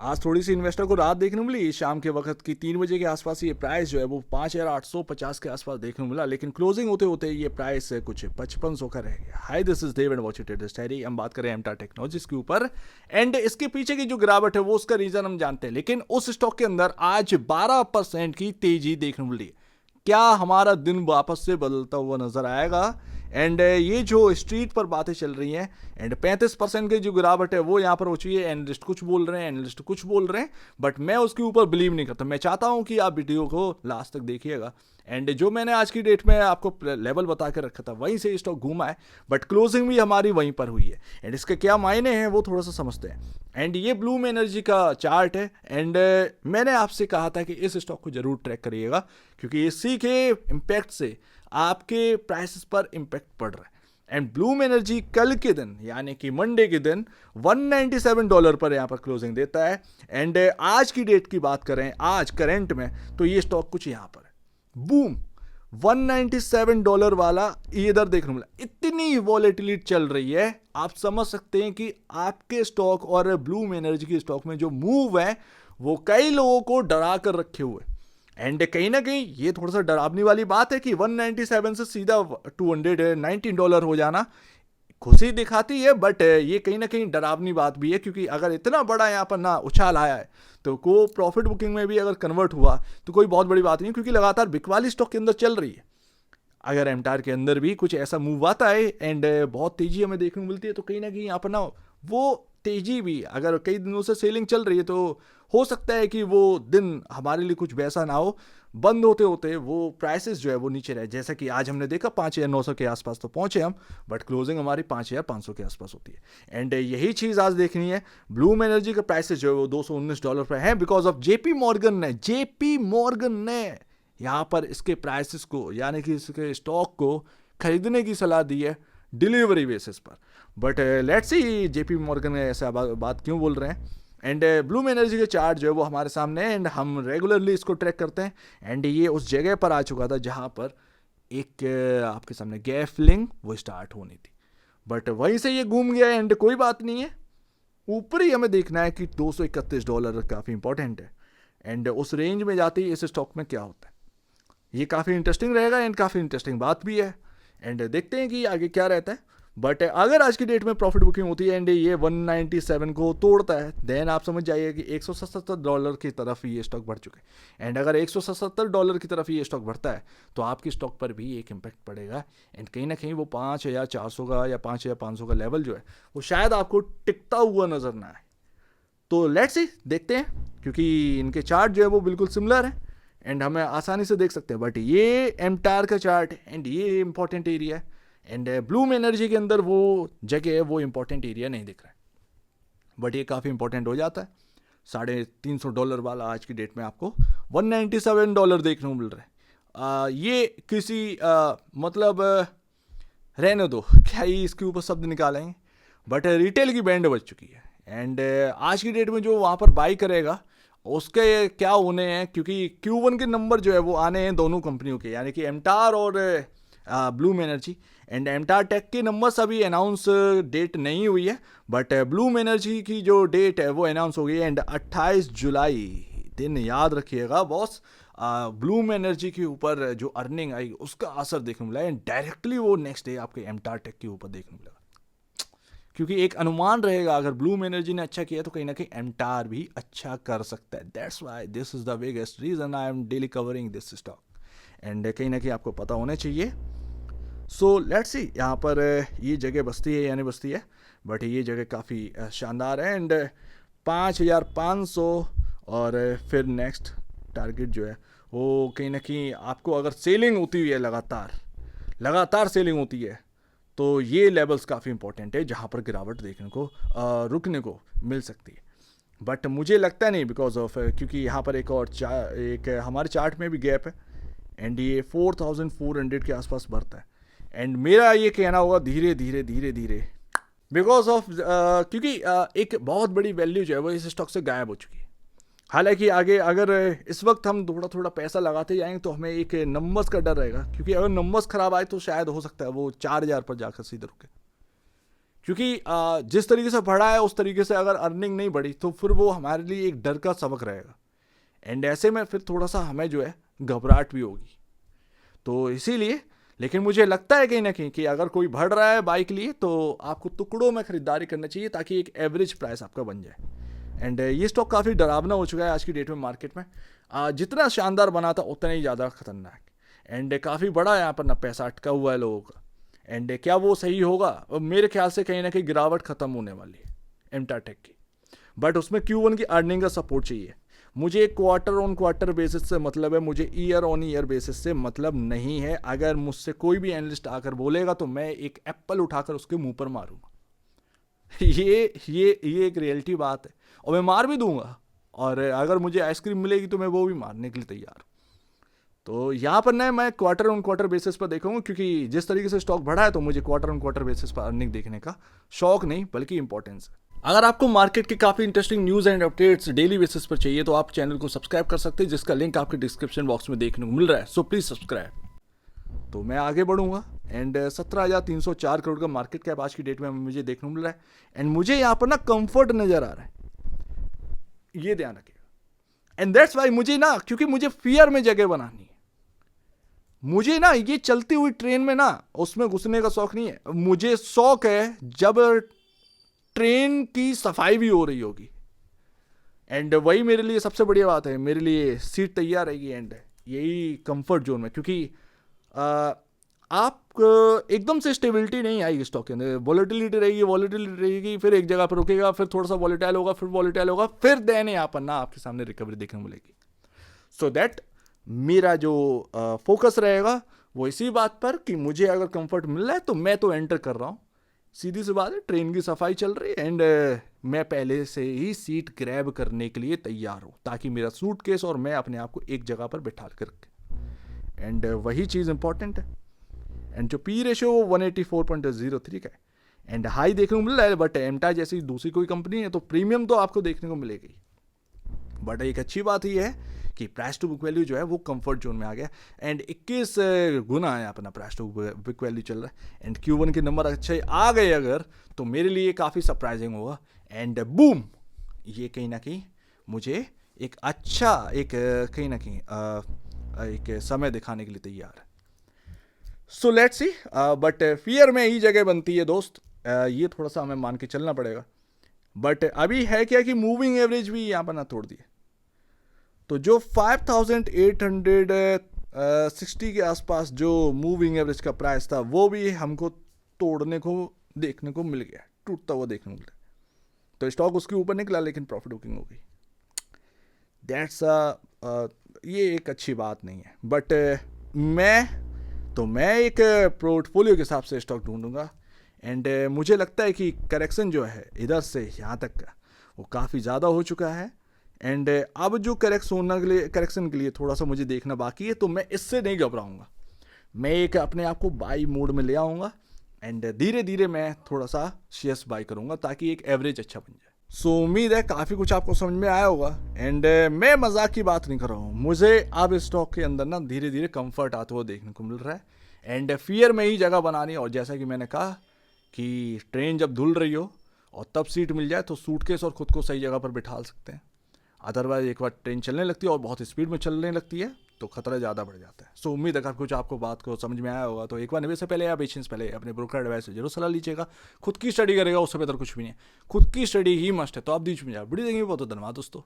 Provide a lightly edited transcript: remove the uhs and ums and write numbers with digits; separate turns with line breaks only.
आज थोड़ी सी इन्वेस्टर को राहत देखने को मिली शाम के वक्त की 3 बजे के आसपास ये प्राइस जो है वो 5,850 के आसपास देखने को मिला, लेकिन क्लोजिंग होते होते ये प्राइस कुछ 5500 का रह गया। Hi, this is Dev and watch it study. हम बात करें एमटार टेक्नोलॉजीज के ऊपर एंड इसके पीछे की जो गिरावट है वो उसका रीजन हम जानते हैं, लेकिन उस स्टॉक के अंदर आज 12% की तेजी देखने को मिली। क्या हमारा दिन वापस से बदलता हुआ नजर आएगा? एंड ये जो स्ट्रीट पर बातें चल रही हैं एंड 35% की जो गिरावट है वो यहाँ पर हो चुकी है। एनालिस्ट कुछ बोल रहे हैं, एनालिस्ट कुछ बोल रहे हैं, बट मैं उसके ऊपर बिलीव नहीं करता। मैं चाहता हूँ कि आप वीडियो को लास्ट तक देखिएगा। एंड जो मैंने आज की डेट में आपको लेवल बता के रखा था वहीं से स्टॉक घूमा है, बट क्लोजिंग भी हमारी वहीं पर हुई है। एंड इसके क्या मायने हैं वो थोड़ा सा समझते हैं। एंड ये ब्लूम एनर्जी का चार्ट है एंड मैंने आपसे कहा था कि इस स्टॉक को जरूर ट्रैक करिएगा, क्योंकि इसी के इम्पैक्ट से आपके प्राइसेस पर इम्पैक्ट पड़ रहा है। एंड ब्लूम एनर्जी कल के दिन यानी कि मंडे के दिन $197 पर यहाँ पर क्लोजिंग देता है। एंड आज की डेट की बात करें आज करंट में, तो ये स्टॉक कुछ यहाँ पर है, बूम $197 वाला इधर देखने मिला। इतनी वॉलेटिलिटी चल रही है, आप समझ सकते हैं कि आपके स्टॉक और ब्लूम एनर्जी के स्टॉक में जो मूव है वो कई लोगों को डरा कर रखे हुए। एंड कहीं ना कहीं ये थोड़ा सा डरावनी वाली बात है कि 197 से सीधा $219 हो जाना खुशी दिखाती है, बट ये कहीं ना कहीं डरावनी बात भी है, क्योंकि अगर इतना बड़ा यहाँ पर ना उछाल आया है तो को प्रॉफिट बुकिंग में भी अगर कन्वर्ट हुआ तो कोई बहुत बड़ी बात नहीं, क्योंकि लगातार बिकवाली स्टॉक के अंदर चल रही है। अगर एमटार के अंदर भी कुछ ऐसा मूव आता है एंड बहुत तेजी हमें देखने को मिलती है, तो कहीं ना कहीं यहाँ पर ना वो तेजी भी अगर कई दिनों से सेलिंग चल रही है तो हो सकता है कि वो दिन हमारे लिए कुछ वैसा ना हो, बंद होते होते वो प्राइसेस जो है वो नीचे रहे। जैसा कि आज हमने देखा 5,900 के आसपास तो पहुंचे हम, बट क्लोजिंग हमारी 5,500 के आसपास होती है। एंड यही चीज़ आज देखनी है। ब्लूम एनर्जी का प्राइसेस जो है वो $219 पर है, बिकॉज ऑफ जेपी मॉर्गन ने यहाँ पर इसके प्राइसेस को यानी कि इसके स्टॉक को खरीदने की सलाह दी है डिलीवरी बेसिस पर। But let's C JP Morgan ऐसा बात क्यों बोल रहे हैं। एंड ब्लूम एनर्जी के चार्ट जो है वो हमारे सामने है एंड हम रेगुलरली इसको ट्रैक करते हैं। एंड ये उस जगह पर आ चुका था जहाँ पर एक आपके सामने गैप फिलिंग वो स्टार्ट होनी थी, बट वहीं से ये घूम गया एंड कोई बात नहीं है। ऊपर ही हमें देखना है कि $231 काफ़ी इंपॉर्टेंट है। एंड उस रेंज में जाते ही इस स्टॉक में क्या होता है ये काफ़ी इंटरेस्टिंग रहेगा एंड काफ़ी इंटरेस्टिंग बात भी है। एंड देखते हैं कि आगे क्या रहता है। बट अगर आज की डेट में प्रॉफिट बुकिंग होती है एंड ये 197 को तोड़ता है, देन आप समझ जाइए कि $177 की तरफ ये स्टॉक बढ़ चुके हैं। एंड अगर $177 की तरफ ये स्टॉक बढ़ता है तो आपकी स्टॉक पर भी एक इम्पैक्ट पड़ेगा। एंड कहीं ना कहीं वो 5,400 का या 5,500 का लेवल जो है वो शायद आपको टिकता हुआ नजर ना आए। तो लेट्स सी देखते हैं, क्योंकि इनके चार्ट जो है वो बिल्कुल सिमिलर है एंड हमें आसानी से देख सकते हैं। बट ये एमटार का चार्ट एंड ये इंपॉर्टेंट एरिया है एंड ब्लूम एनर्जी के अंदर वो जगह है वो इंपॉर्टेंट एरिया नहीं दिख रहा है, बट ये काफ़ी इंपॉर्टेंट हो जाता है। $350 वाला आज की डेट में आपको $197 देखने को मिल रहा है। ये किसी मतलब रहने दो क्या ही इसके ऊपर शब्द निकालेंगे, बट रिटेल की बैंड बच चुकी है। एंड आज की डेट में जो वहाँ पर बाई करेगा उसके क्या होने हैं, क्योंकि Q1 के नंबर जो है वो आने हैं दोनों कंपनियों के, यानी कि एमटार और ब्लूम एनर्जी। एंड एमटार टेक के नंबर्स अभी अनाउंस डेट नहीं हुई है, बट ब्लूम एनर्जी की जो डेट है वो अनाउंस हो गई है एंड 28 जुलाई दिन याद रखिएगा बॉस। ब्लूम एनर्जी के ऊपर जो अर्निंग आई उसका असर देखने मिला एंड डायरेक्टली वो नेक्स्ट डे आपके एमटार टेक के ऊपर देखने मिला, क्योंकि एक अनुमान रहेगा अगर ब्लूम एनर्जी ने अच्छा किया तो कहीं ना कहीं एमटार भी अच्छा कर सकता है। That's why this is the biggest reason I am daily covering this stock and कहीं ना कहीं आपको पता होना चाहिए। सो लेट्स सी यहाँ पर ये जगह बसती है या नहीं बसती है, बट ये जगह काफ़ी शानदार है एंड 5,500 और फिर नेक्स्ट टारगेट जो है वो कहीं ना कहीं आपको अगर सेलिंग होती हुई है लगातार सेलिंग होती है तो ये लेवल्स काफ़ी इंपॉर्टेंट है जहाँ पर गिरावट देखने को रुकने को मिल सकती है। बट मुझे लगता नहीं बिकॉज ऑफ क्योंकि यहाँ पर एक हमारे चार्ट में भी गैप है एंड ये 4,400 के आसपास बढ़ता है। एंड मेरा ये कहना होगा धीरे धीरे बिकॉज ऑफ क्योंकि एक बहुत बड़ी वैल्यू जो है वो इस स्टॉक से गायब हो चुकी है। हालांकि आगे अगर इस वक्त हम थोड़ा पैसा लगाते जाएंगे तो हमें एक नंबर्स का डर रहेगा, क्योंकि अगर नंबर्स खराब आए तो शायद हो सकता है वो 4,000 पर जाकर सीधे रुके, क्योंकि जिस तरीके से बढ़ा है उस तरीके से अगर अर्निंग नहीं बढ़ी तो फिर वो हमारे लिए एक डर का सबक रहेगा, एंड ऐसे में फिर थोड़ा सा हमें जो है घबराहट भी होगी। तो इसीलिए, लेकिन मुझे लगता है कहीं ना कहीं कि अगर कोई बढ़ रहा है बाइक लिए तो आपको टुकड़ों में खरीदारी करना चाहिए ताकि एक एवरेज प्राइस आपका बन जाए। एंड ये स्टॉक काफ़ी डरावना हो चुका है आज की डेट में मार्केट में। जितना शानदार बना था उतना ही ज़्यादा खतरनाक, एंड काफ़ी बड़ा यहाँ पर ना पैसा अटका हुआ है लोगों का। एंड क्या वो सही होगा? मेरे ख्याल से कहीं ना कहीं गिरावट खत्म होने वाली है एमटाटेक की, बट उसमें Q1 की अर्निंग का सपोर्ट चाहिए। मुझे क्वार्टर ऑन क्वार्टर बेसिस से मतलब है, मुझे ईयर ऑन ईयर बेसिस से मतलब नहीं है। अगर मुझसे कोई भी एनालिस्ट आकर बोलेगा तो मैं एक एप्पल उठाकर उसके मुंह पर मारूंगा। ये एक रियलिटी बात है, और मैं मार भी दूंगा, और अगर मुझे आइसक्रीम मिलेगी तो मैं वो भी मारने के लिए तैयार हूँ। तो यहाँ पर ना मैं क्वार्टर ऑन क्वार्टर बेसिस पर देखूंगा, क्योंकि जिस तरीके से स्टॉक बढ़ा है तो मुझे क्वार्टर ऑन क्वार्टर बेसिस पर अर्निंग देखने का शौक नहीं बल्कि इंपॉर्टेंस है। अगर आपको मार्केट के काफ़ी interesting news and updates daily basis पर चाहिए तो आप चैनल को सब्सक्राइब कर सकते हैं, जिसका लिंक आपके डिस्क्रिप्शन बॉक्स में देखने को मिल रहा है। So please subscribe. तो मैं आगे बढ़ूंगा, एंड 17,304 करोड़ का मार्केट कैप आज की डेट में मुझे देखने को मिल रहा है, एंड मुझे यहाँ पर ना कंफर्ट नजर आ रहा है, ये ध्यान रखिएगा। एंड दैट्स वाई मुझे ना, क्योंकि मुझे फियर में जगह बनानी है, मुझे ना ये चलती हुई ट्रेन में ना उसमें घुसने का शौक नहीं है। मुझे शौक है जब ट्रेन की सफाई भी हो रही होगी, एंड वही मेरे लिए सबसे बढ़िया बात है। मेरे लिए सीट तैयार रहेगी, एंड यही कंफर्ट जोन में, क्योंकि आप एकदम से स्टेबिलिटी नहीं आएगी स्टॉक के अंदर। वॉलेटिलिटी रहेगी, फिर एक जगह पर रुकेगा, फिर थोड़ा सा वॉलेटाइल होगा, फिर वॉलेटाइल होगा, फिर देन यहाँ पर ना आपके सामने रिकवरी देखने को मिलेगी। सो दैट मेरा जो फोकस रहेगा वो इसी बात पर कि मुझे अगर कंफर्ट मिल रहा है तो मैं तो एंटर कर रहा हूँ। सीधी सी बात है, ट्रेन की सफाई चल रही है, एंड मैं पहले से ही सीट ग्रैब करने के लिए तैयार हूँ, ताकि मेरा सूटकेस और मैं अपने आप को एक जगह पर बैठा कर, एंड वही चीज़ इंपॉर्टेंट है। एंड जो पी रेशियो 184.03 का है, एंड हाई देखने को मिल रहा है, बट एमटा जैसी दूसरी कोई कंपनी है तो प्रीमियम तो आपको देखने को मिलेगी। बट एक अच्छी बात यह है कि प्राइस टू बुक वैल्यू जो है वो कंफर्ट जोन में आ गया, एंड 21 गुना है अपना प्राइस टू बुक वैल्यू चल रहा है, एंड Q1 के नंबर अच्छे आ गए अगर तो मेरे लिए काफ़ी सरप्राइजिंग होगा, एंड बूम, ये कहीं ना कहीं मुझे एक अच्छा एक कहीं ना कहीं एक समय दिखाने के लिए तैयार है। So let's see, but fear में ही जगह बनती है दोस्त, ये थोड़ा सा हमें मान के चलना पड़ेगा। बट अभी है क्या कि मूविंग एवरेज भी यहाँ पर ना तोड़ दिए, तो जो 5,860 के आसपास जो मूविंग एवरेज का प्राइस था वो भी हमको तोड़ने को देखने को मिल गया, टूटता हुआ देखने को मिल गया। तो स्टॉक उसके ऊपर निकला लेकिन प्रॉफिट बुकिंग हो गई। दैट्स ये एक अच्छी बात नहीं है, बट मैं एक पोर्टफोलियो के हिसाब से स्टॉक ढूंढूंगा, एंड मुझे लगता है कि करेक्शन जो है इधर से यहाँ तक का वो काफ़ी ज़्यादा हो चुका है, एंड अब जो करेक्शन के लिए थोड़ा सा मुझे देखना बाकी है, तो मैं इससे नहीं घबराऊंगा। मैं एक अपने आप को बाई मोड में ले आऊँगा, एंड धीरे धीरे मैं थोड़ा सा शेयर्स बाई करूँगा ताकि एक एवरेज अच्छा बन जाए। सो उम्मीद है काफ़ी कुछ आपको समझ में आया होगा, एंड मैं मजाक की बात नहीं कर रहा हूँ। मुझे अब इस स्टॉक के अंदर ना धीरे धीरे कंफर्ट आते हुए देखने को मिल रहा है, एंड फियर में ही जगह बनानी है। और जैसा कि मैंने कहा कि ट्रेन जब धुल रही हो और तब सीट मिल जाए तो सूटकेस और खुद को सही जगह पर बिठा सकते हैं। अदरवाइज एक बार ट्रेन चलने लगती है और बहुत स्पीड में चलने लगती है तो खतरा ज़्यादा बढ़ जाता है। सो उम्मीद अगर कुछ आपको बात को समझ में आया होगा तो एक बार निवेश से पहले या बेचने से पहले अपने ब्रोकर एडवाइस से जरूर सलाह लीजिएगा। खुद की स्टडी करेगा उससे बेहतर कुछ भी नहीं है, खुद की स्टडी ही मस्ट है। तो आप बीच में जाए बड़ी देंगे, बहुत धन्यवाद दोस्तों।